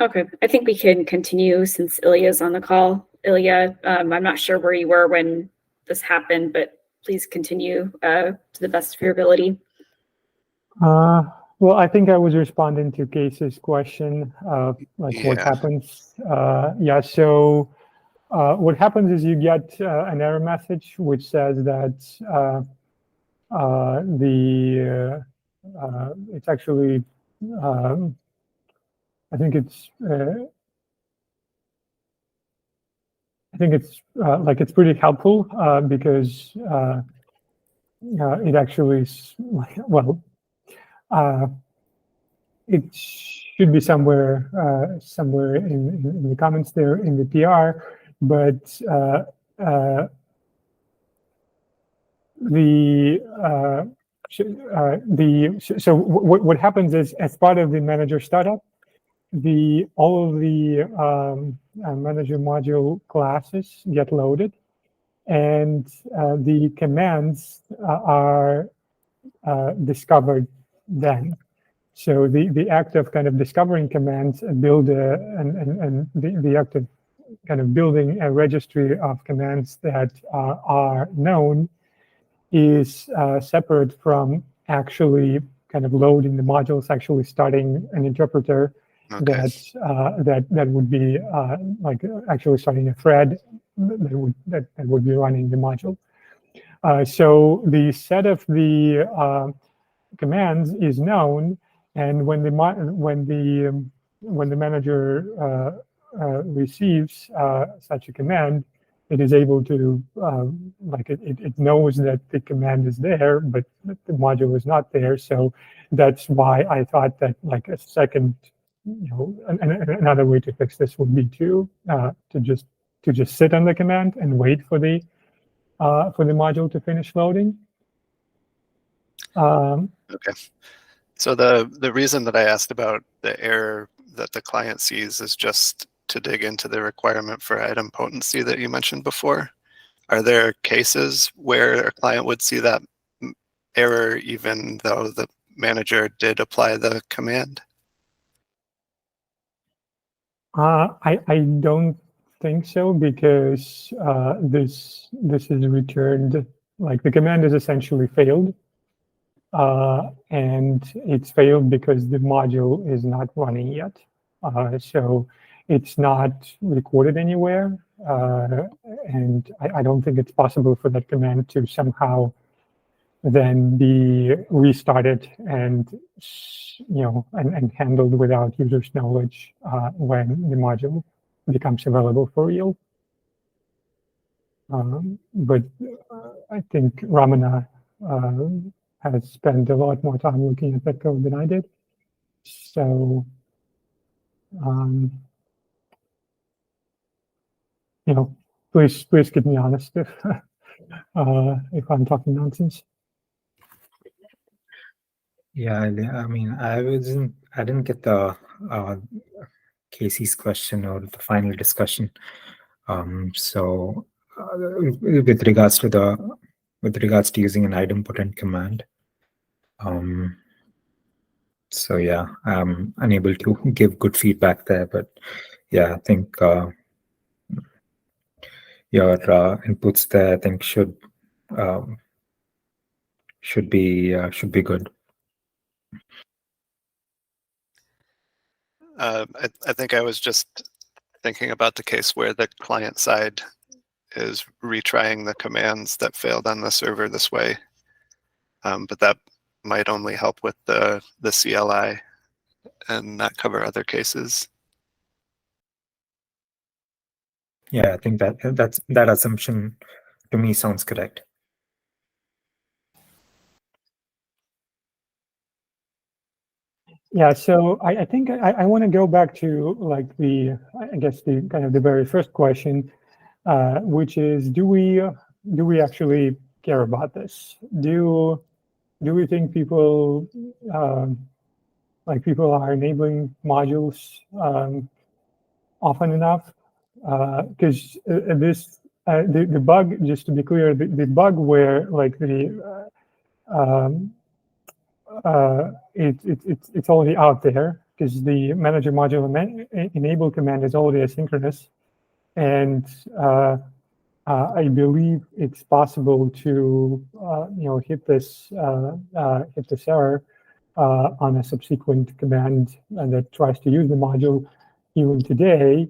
Okay, I think we can continue since Ilya's on the call. Ilya, I'm not sure where you were when this happened, but please continue to the best of your ability. Well, I think I was responding to Casey's question, what happens. So what happens is you get an error message which says that it's actually, I think it's it's pretty helpful because it actually it should be somewhere in the comments there in the PR, but so what happens is, as part of the manager startup, all of the manager module classes get loaded, and the commands are discovered then. So the act of kind of discovering commands build and the act of kind of building a registry of commands that are known is separate from actually kind of loading the modules, actually starting an interpreter. Okay. that would be actually starting a thread that would be running the module. So the set of the commands is known, and when the manager receives such a command, it is able to it knows that the command is there, but the module is not there. So that's why I thought that a second, another way to fix this would be to just sit on the command and wait for the module to finish loading. Okay. So the reason that I asked about the error that the client sees is just to dig into the requirement for item potency that you mentioned before. Are there cases where a client would see that error even though the manager did apply the command? I don't think so, because this is returned, the command is essentially failed, and it's failed because the module is not running yet. So it's not recorded anywhere, and I don't think it's possible for that command to somehow then be restarted and and handled without users' knowledge when the module becomes available for real. But I think Ramana has spent a lot more time looking at that code than I did. So, please keep me honest if I'm talking nonsense. Yeah, I mean, I didn't get the Casey's question or the final discussion. So with regards to using an idempotent command. So yeah, I'm unable to give good feedback there, but yeah, I think your inputs there, I think should be good. I think I was just thinking about the case where the client side is retrying the commands that failed on the server this way, but that might only help with the CLI and not cover other cases. Yeah, I think that assumption to me sounds correct. Yeah, so I think I want to go back to the kind of the very first question, which is, do we actually care about this? Do we think people people are enabling modules often enough? Because the bug, just to be clear, the bug where it's already out there, because the manager module enable command is already asynchronous, and I believe it's possible to hit this error on a subsequent command that tries to use the module even today.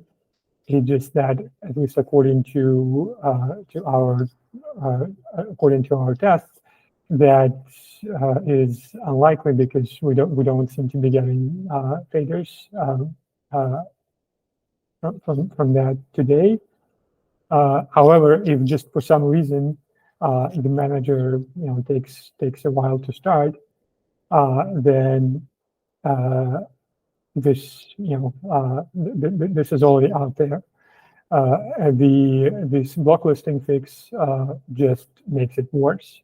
It's just that, at least according to our tests, that is unlikely because we don't seem to be getting failures from that today. However, if just for some reason the manager takes a while to start, then this this is already out there. This block listing fix just makes it worse.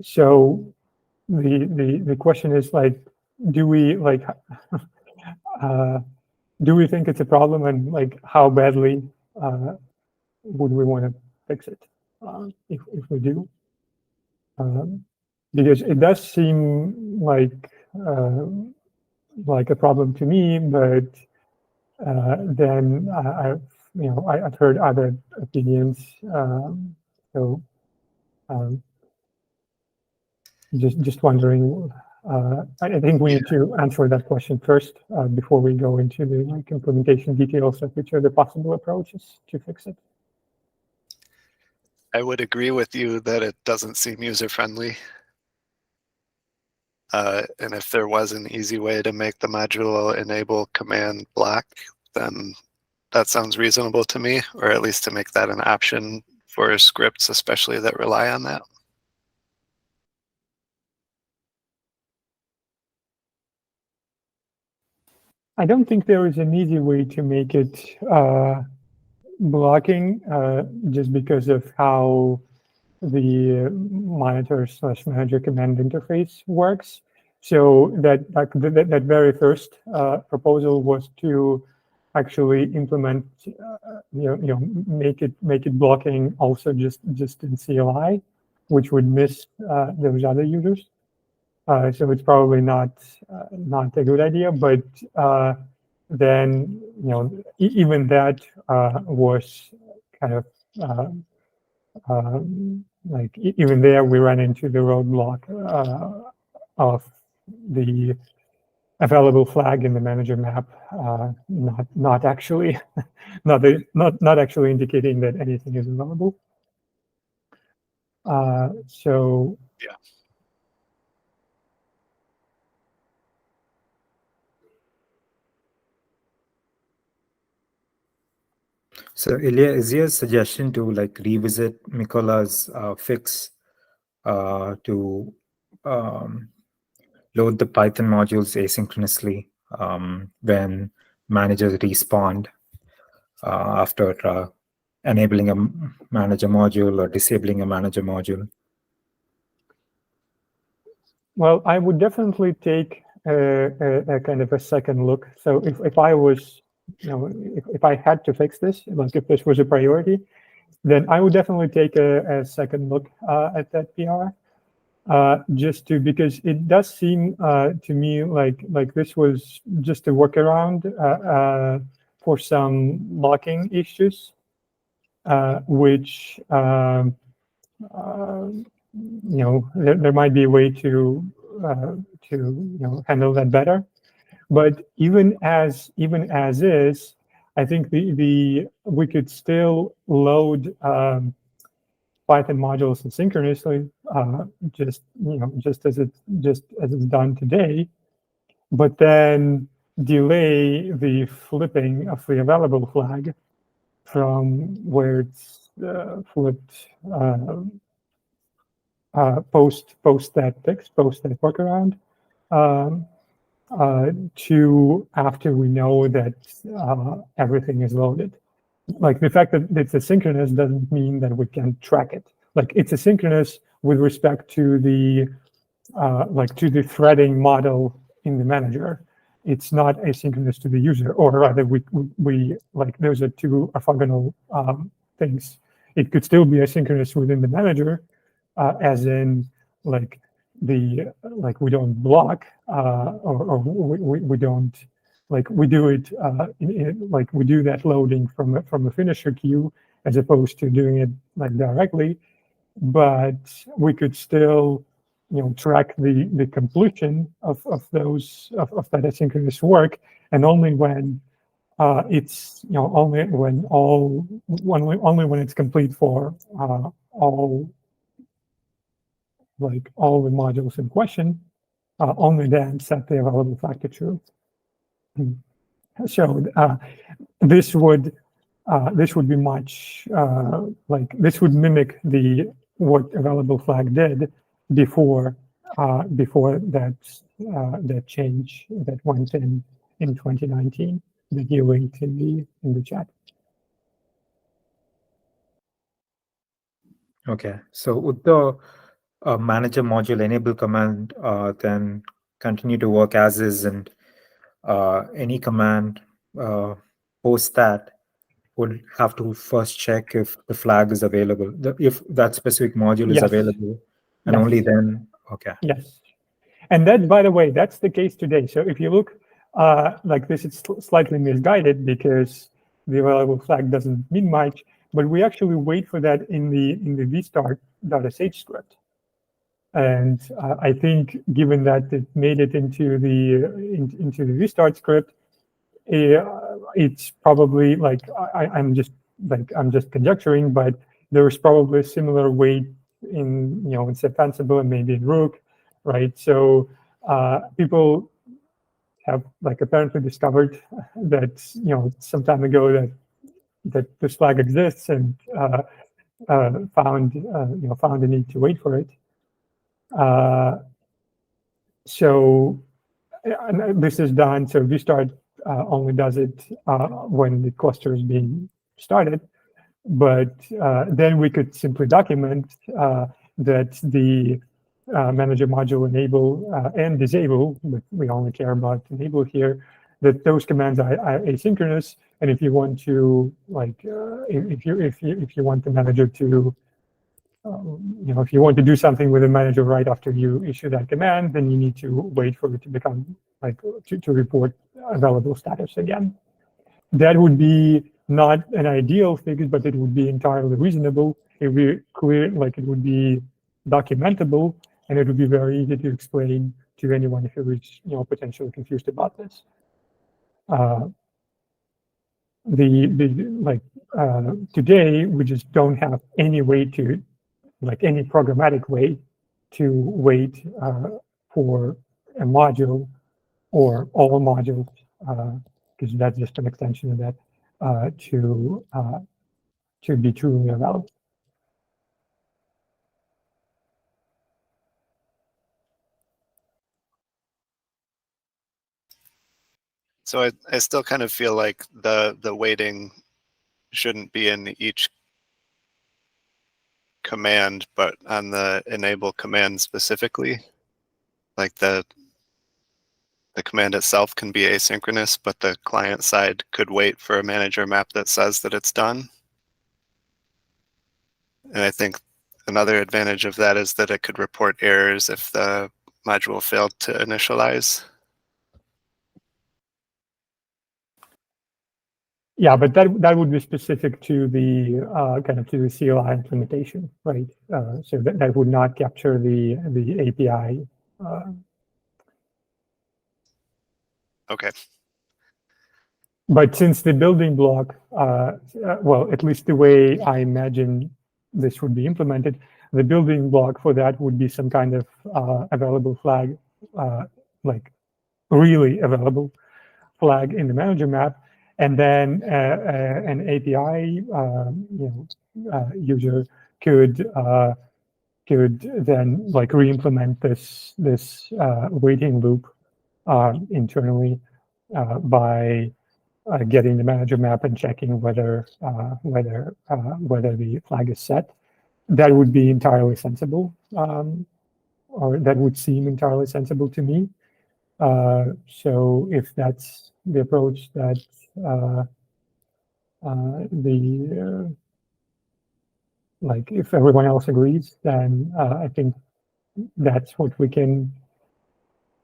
So the question is, like, do we think it's a problem, and like how badly would we want to fix it if we do? Because it does seem like a problem to me, but then I've heard other opinions. So just wondering. I think we need to answer that question first before we go into the implementation details of which are the possible approaches to fix it. I would agree with you that it doesn't seem user-friendly. And if there was an easy way to make the module enable command block, then that sounds reasonable to me, or at least to make that an option for scripts, especially that rely on that. I don't think there is an easy way to make it blocking, just because of how the monitor/manager command interface works. So that very first proposal was to actually implement, make it blocking also just in CLI, which would miss those other users. So it's probably not a good idea, but then even that was kind of like even there we ran into the roadblock of the available flag in the manager map not actually not actually indicating that anything is available. So yeah. So Ilya, is your suggestion to like revisit Mikola's fix to load the Python modules asynchronously when managers respawn after enabling a manager module or disabling a manager module? Well, I would definitely take a kind of a second look. So if I was, if I had to fix this, like if this was a priority, then I would definitely take a second look at that PR, because it does seem to me like this was just a workaround for some locking issues, which there might be a way to handle that better. But even as is, I think we could still load Python modules asynchronously, just as it's done today, but then delay the flipping of the available flag from where it's flipped post that fix, post that workaround, to after we know that everything is loaded. Like the fact that it's asynchronous doesn't mean that we can track it. Like it's asynchronous with respect to the threading model in the manager. It's not asynchronous to the user, or rather, we like those are two orthogonal things. It could still be asynchronous within the manager, as in like we don't block or we don't we do it we do that loading from a finisher queue as opposed to doing it directly, but we could still track the completion of that asynchronous work, and only when it's only when it's complete for all all the modules in question, only then set the available flag to true. So this would be much this would mimic what available flag did before that change that went in 2019 that you linked in the chat. Okay, so would the manager module enable command then continue to work as is, and any command post that would have to first check if the flag is available, if that specific module is available, and only then, okay. Yes, and that, by the way, that's the case today. So if you look this, it's slightly misguided because the available flag doesn't mean much, but we actually wait for that in the vstart.sh script. And I think, given that it made it into the vstart script, it's probably I'm just conjecturing, but there is probably a similar weight in Ceph Ansible and maybe in Rook, right? So people have apparently discovered that some time ago that this flag exists, and found a need to wait for it. So this is done. So vstart only does it when the cluster is being started, but then we could simply document that the manager module enable and disable, but we only care about enable here, that those commands are asynchronous. And if you want to if you want the manager to if you want to do something with the manager right after you issue that command, then you need to wait for it to become to report available status again. That would be not an ideal fix, but it would be entirely reasonable. It would be clear, it would be documentable, and it would be very easy to explain to anyone who is potentially confused about this. Today we just don't have any way to any programmatic way to wait for a module or all modules, because that's just an extension of that, to be truly available. So I still kind of feel like the waiting shouldn't be in each command, but on the enable command specifically. The command itself can be asynchronous, but the client side could wait for a manager map that says that it's done. And I think another advantage of that is that it could report errors if the module failed to initialize. Yeah, but that would be specific to the to the CLI implementation, right? So that would not capture the API. Okay. But since the building block, well, at least the way I imagine this would be implemented, the building block for that would be some kind of available flag, really available flag in the manager map. And then an API user could then re-implement this waiting loop internally by getting the manager map and checking whether the flag is set. That would be entirely sensible, or that would seem entirely sensible to me. So if that's the approach that if everyone else agrees, then I think that's what we can,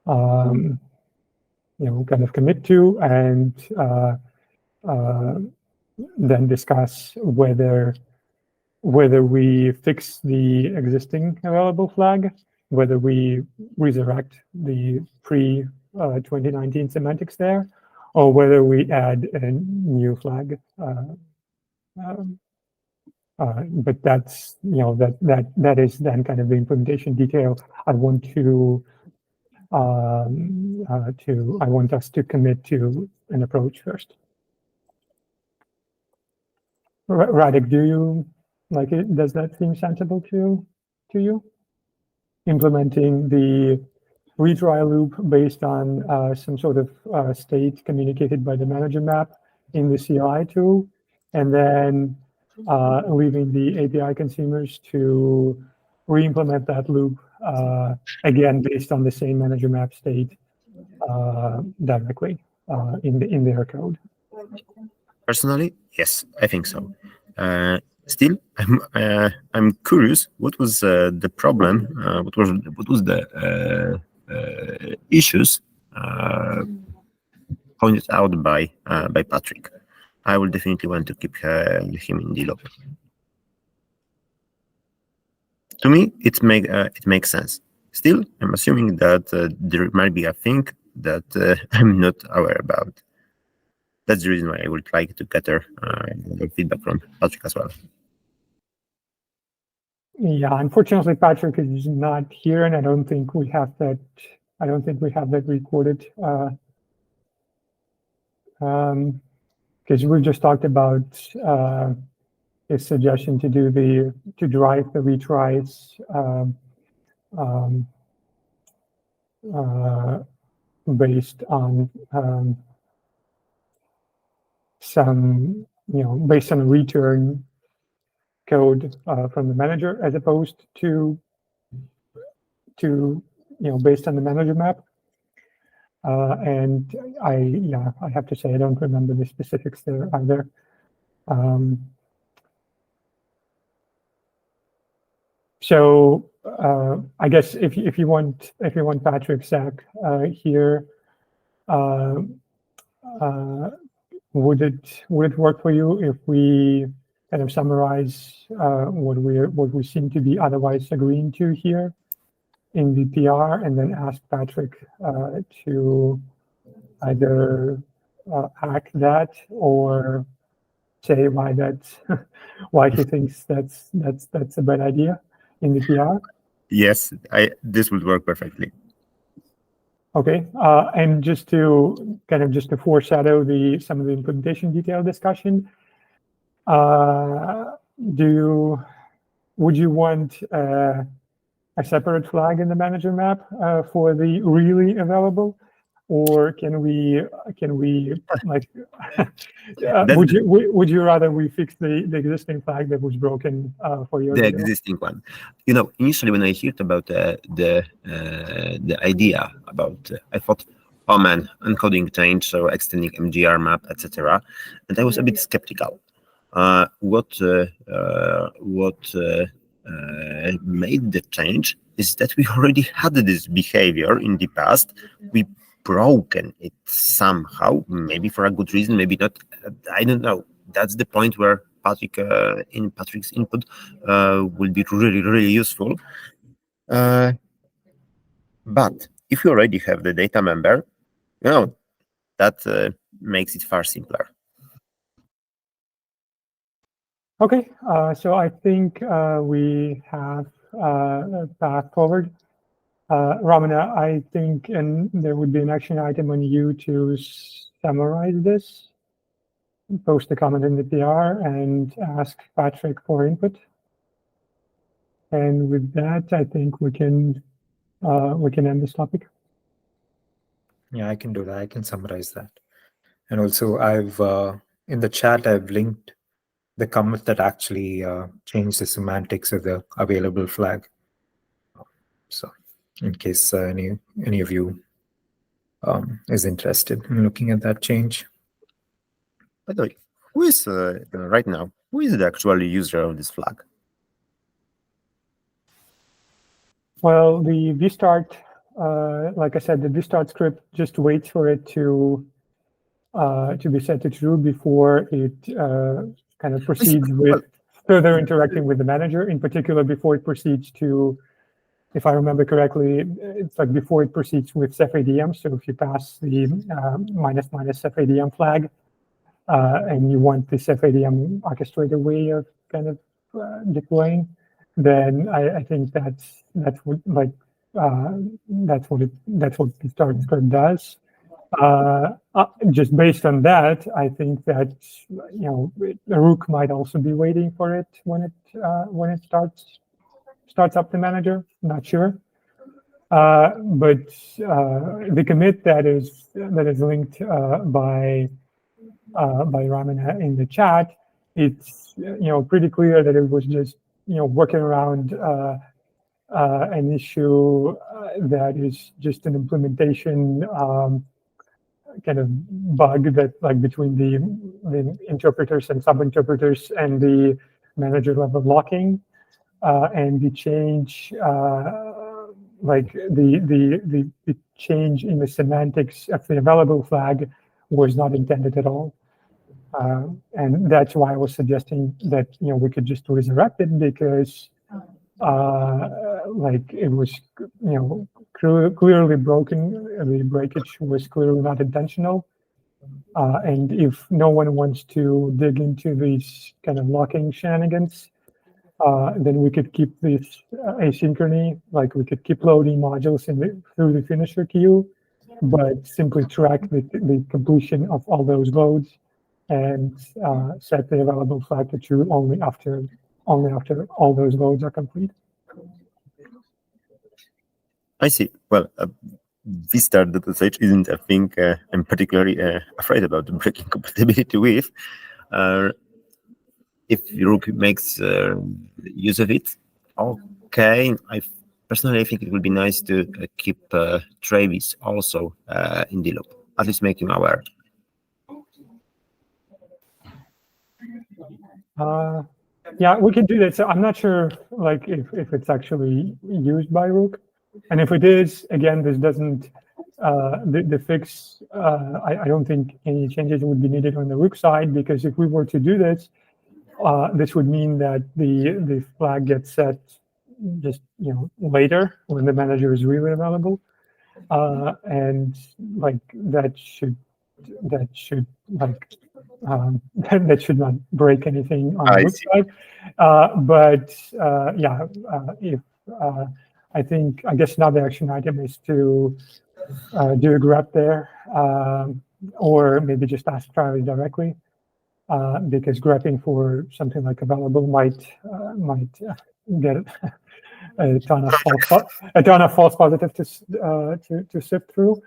kind of commit to, and then discuss whether we fix the existing available flag, whether we resurrect the pre-2019 semantics there, or whether we add a new flag. But that's, that is then kind of the implementation detail. I want us to commit to an approach first. Radek, do you like it? Does that seem sensible to you? Implementing the retry loop based on some sort of state communicated by the manager map in the CLI tool, and then leaving the API consumers to re-implement that loop again based on the same manager map state directly in their code. Personally, yes, I think so. Still, I'm curious. What was the problem? What was the issues pointed out by Patrick? I will definitely want to keep him in the loop. To me, it makes sense. Still, I'm assuming that there might be a thing that I'm not aware about. That's the reason why I would like to gather feedback from Patrick as well. Yeah, unfortunately, Patrick is not here, and I don't think we have that. I don't think we have that recorded. Because we just talked about his suggestion to drive the retries based on based on a return code from the manager, as opposed to based on the manager map. And I have to say I don't remember the specifics there either. So I guess if you want Patrick Zach here, would it work for you if we kind of summarize what we seem to be otherwise agreeing to here in the PR, and then ask Patrick to either hack that or say why he thinks that's a bad idea in the PR? Yes, this would work perfectly. Okay, and just to foreshadow some of the implementation detail discussion, would you want a separate flag in the manager map for the really available, or can we like would you rather we fix the existing flag that was broken for your the existing one? Initially when I heard about the idea about, I thought, oh man, encoding change, so extending MGR map, etc. And I was a bit skeptical. What made the change is that we already had this behavior in the past. We broken it somehow, maybe for a good reason, maybe not. I don't know. That's the point where Patrick's input will be really, really useful. But if you already have the data member, that makes it far simpler. Okay, so I think we have a path forward. Ramana, I think, and there would be an action item on you to summarize this, post a comment in the PR, and ask Patrick for input. And with that, I think we can end this topic. Yeah, I can do that. I can summarize that. And also, I've in the chat, I've linked the commit that actually changed the semantics of the available flag. So, in case any of you is interested in looking at that change. By the way, who is right now? Who is the actual user of this flag? Well, the vstart, like I said, the vstart script just waits for it to be set to true before it kind of proceeds with further interacting with the manager. In particular, before it proceeds to, if I remember correctly, it's like before it proceeds with Ceph ADM. So if you pass the -- Ceph ADM flag, and you want the Ceph ADM orchestrator way of kind of deploying, then I think that's what that's what the start script does. Just based on that, I think that Rook might also be waiting for it when it starts up the manager. Not sure, but the commit that is linked by Raman in the chat, it's pretty clear that it was just working around an issue that is just an implementation kind of bug that like between the interpreters and sub-interpreters and the manager level locking, and the change like the change in the semantics of the available flag was not intended at all. And that's why I was suggesting that we could just resurrect it, because like it was clearly broken. The breakage was clearly not intentional. And if no one wants to dig into these kind of locking shenanigans, then we could keep this asynchrony, like we could keep loading modules through the finisher queue, but simply track the completion of all those loads and set the available flag to true only after all those loads are complete. I see. Well, vstart.sh isn't a thing I'm particularly afraid about breaking compatibility with. If Rook makes use of it, okay. I personally think it would be nice to keep Travis also in the loop, at least make him aware. Yeah, we can do that. So I'm not sure, like, if it's actually used by Rook, and if it is, again, this doesn't the fix. I don't think any changes would be needed on the Rook side, because if we were to do this, this would mean that the flag gets set just later when the manager is really available, and like that should like that should not break anything on the Rook side. But yeah, if I guess another action item is to do a grep there, or maybe just ask Travis directly, because grepping for something like available might get a ton of false positive to sift through.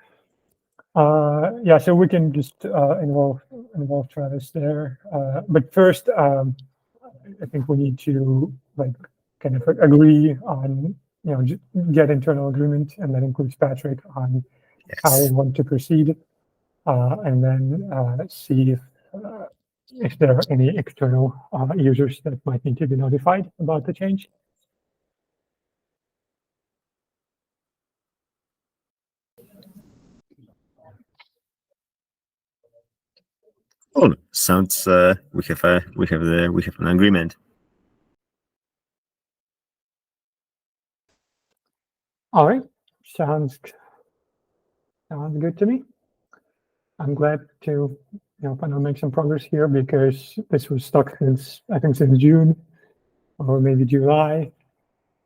Yeah, so we can just involve Travis there. But first, I think we need to like kind of agree on get internal agreement, and that includes Patrick, on how we want to proceed, and then see if there are any external users that might need to be notified about the change. Oh, sounds we have an agreement. All right, sounds good to me. I'm glad to finally make some progress here, because this was stuck since June or maybe July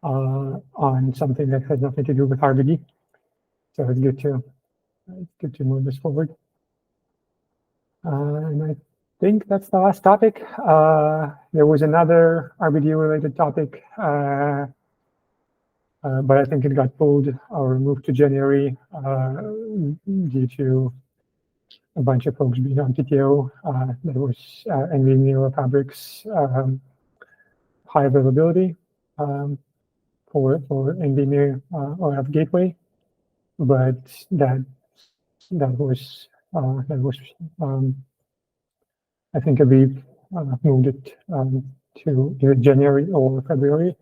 on something that has nothing to do with RBD. So it's good to move this forward. And I think that's the last topic. There was another RBD related topic, but I think it got pulled or moved to January due to a bunch of folks being on PTO. That was NVMe Fabric's high availability for NVMe ORF gateway, but that was I think we've moved it to either January or February.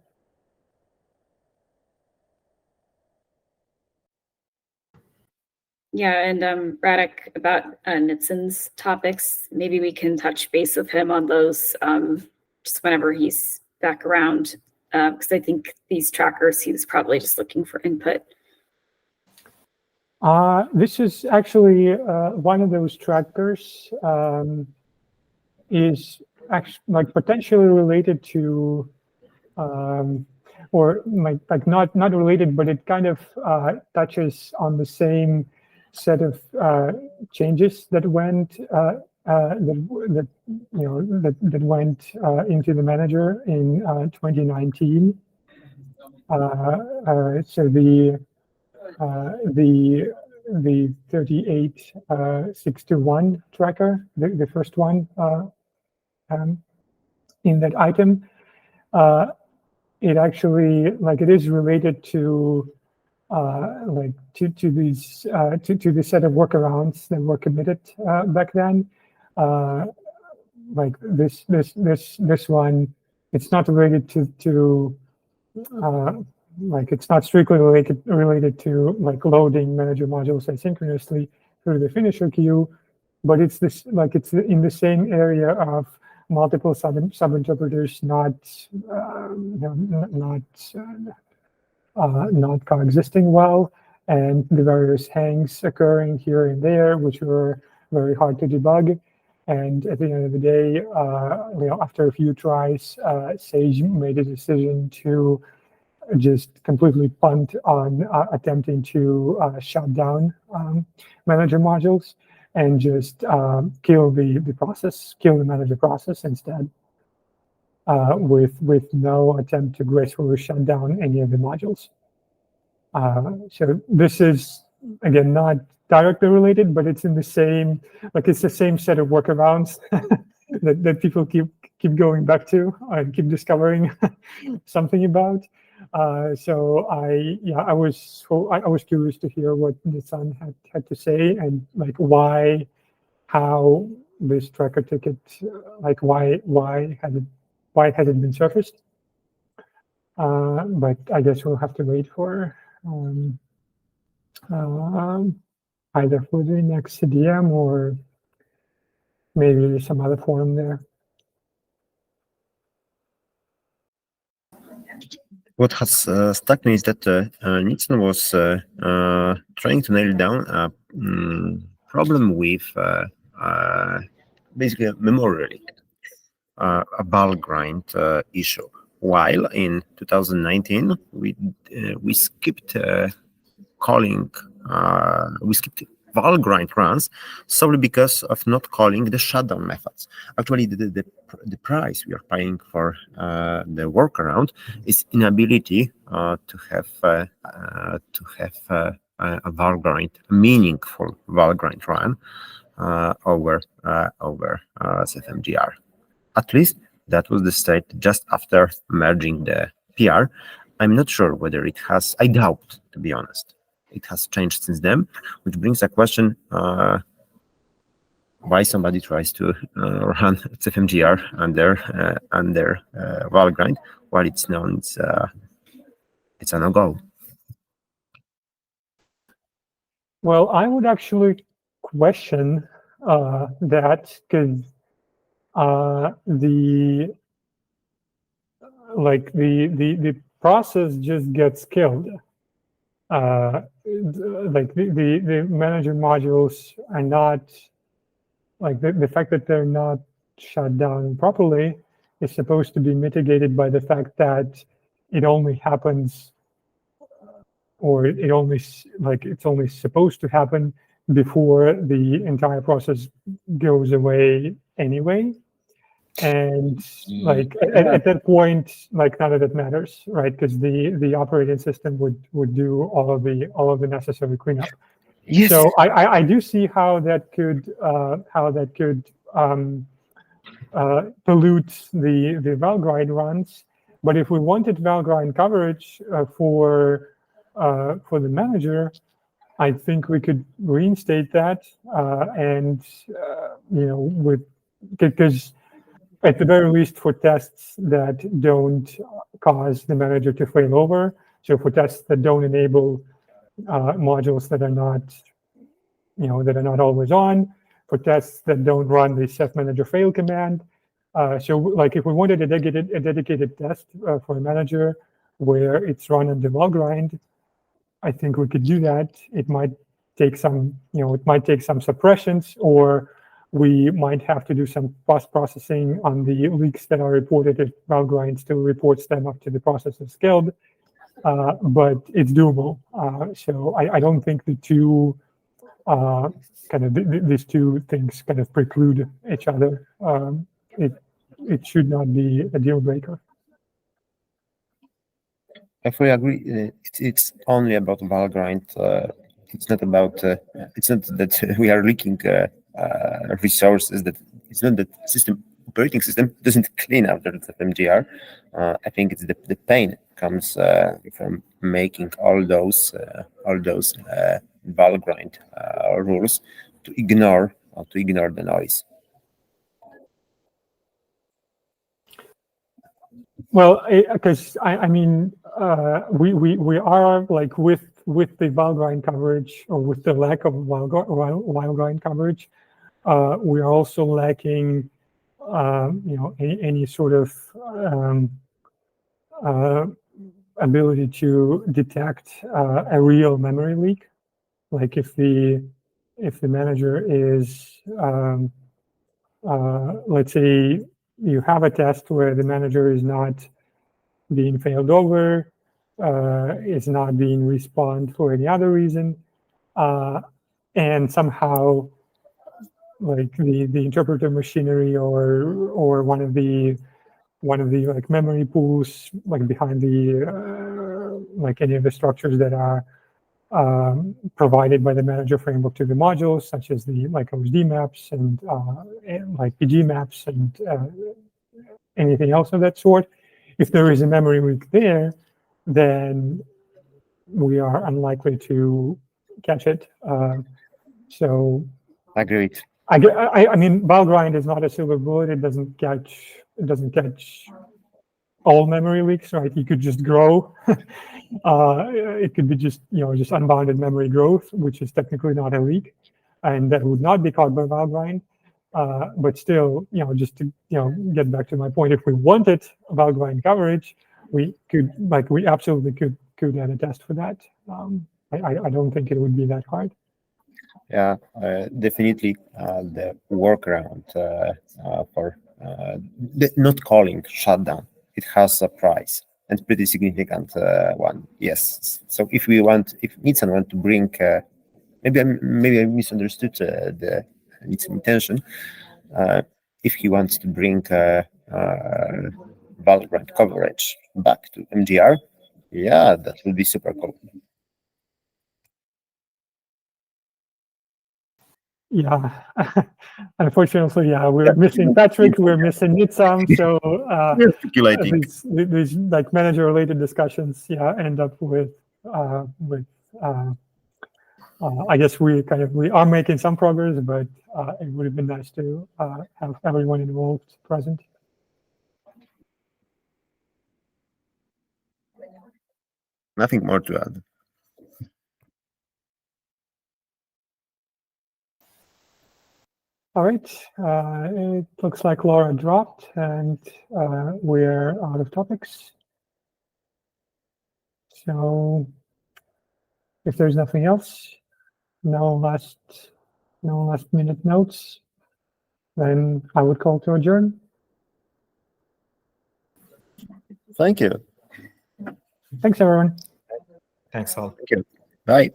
Yeah, and Radek, about Nitsin's topics, maybe we can touch base with him on those just whenever he's back around, because I think these trackers, he was probably just looking for input. This is actually one of those trackers is actually like potentially related to or like not related, but it kind of touches on the same set of changes that went that went into the manager in 2019. So the 38621 tracker, the first one in that item, it actually it is related to these to the set of workarounds that were committed back then. Like this one, it's not related to it's not strictly related to loading manager modules asynchronously through the finisher queue, but it's this it's in the same area of multiple sub-interpreters not coexisting well, and the various hangs occurring here and there, which were very hard to debug. And at the end of the day, after a few tries, Sage made a decision to just completely punt on attempting to shut down manager modules and just kill the manager process instead, with no attempt to gracefully shut down any of the modules. So this is, again, not directly related, but it's in the same, it's the same set of workarounds that people keep going back to and keep discovering something about. So I was curious to hear what Nitsan had to say, and how this tracker ticket, why had it been surfaced? But I guess we'll have to wait for either for the next CDM or maybe some other forum there. What has struck me is that Nitsan was trying to nail down a problem with basically a memory leak, a Valgrind issue. While in 2019 we skipped calling, we skipped Valgrind runs solely because of not calling the shutdown methods. Actually, the price we are paying for the workaround is inability to have a Valgrind, a meaningful Valgrind run over Ceph MGR. At least that was the state just after merging the PR. I'm not sure whether it has. I doubt, to be honest, it has changed since then, which brings a question: why somebody tries to run Ceph MGR under Valgrind while it's known it's a no-go? Well, I would actually question that, because the process just gets killed. The manager modules are not, the fact that they're not shut down properly is supposed to be mitigated by the fact that it only happens, or it's only supposed to happen before the entire process goes away anyway. And at that point, none of that matters, right? Because the operating system would do all of the necessary cleanup. Yes. So I do see how that could pollute the Valgrind runs. But if we wanted Valgrind coverage for the manager, I think we could reinstate that, because at the very least for tests that don't cause the manager to fail over, so for tests that don't enable modules that are not that are not always on, for tests that don't run the Ceph manager fail command. So like if we wanted a dedicated test for a manager where it's run on the Valgrind, I think we could do that. It might take some, suppressions, or we might have to do some post-processing on the leaks that are reported if Valgrind still reports them up to the processor skilled. But it's doable. So I don't think the two these two things kind of preclude each other. It should not be a deal breaker. I fully agree. It's only about Valgrind. It's not about. It's not that we are leaking resources. That it's not that operating system doesn't clean after the MGR. I think it's the pain comes from making all those Valgrind rules to ignore the noise. Well, because I mean, we are like with the Valgrind coverage, or with the lack of Valgrind coverage, we are also lacking, any sort of ability to detect a real memory leak. Like if the manager is, let's say you have a test where the manager is not being failed over, is not being respawned for any other reason, and somehow like the interpreter machinery or one of the like memory pools like behind the like any of the structures that are provided by the manager framework to the modules, such as the like OSD maps and like PG maps and anything else of that sort. If there is a memory leak there, then we are unlikely to catch it. So Agreed. I mean, Valgrind is not a silver bullet. It doesn't catch all memory leaks, right? You could just grow. It could be just unbounded memory growth, which is technically not a leak, and that would not be caught by Valgrind. But still, just to get back to my point, if we wanted Valgrind coverage, we absolutely could add a test for that. I don't think it would be that hard. Yeah, definitely the workaround for the not calling shutdown. It has a price, and pretty significant one. Yes. So if Nitsan want to bring, maybe I misunderstood the Nitsan intention. If he wants to bring Valgrind coverage back to MGR, yeah, that would be super cool. Yeah, unfortunately, yeah, we're missing Patrick, we're missing Nitsam, so We're speculating. these like manager-related discussions, end up with I guess we are making some progress, but it would have been nice to have everyone involved present. Nothing more to add. All right, it looks like Laura dropped, and we're out of topics. So if there's nothing else, no last minute notes, then I would call to adjourn. Thank you. Thanks, everyone. Thanks all. Thank you. Bye.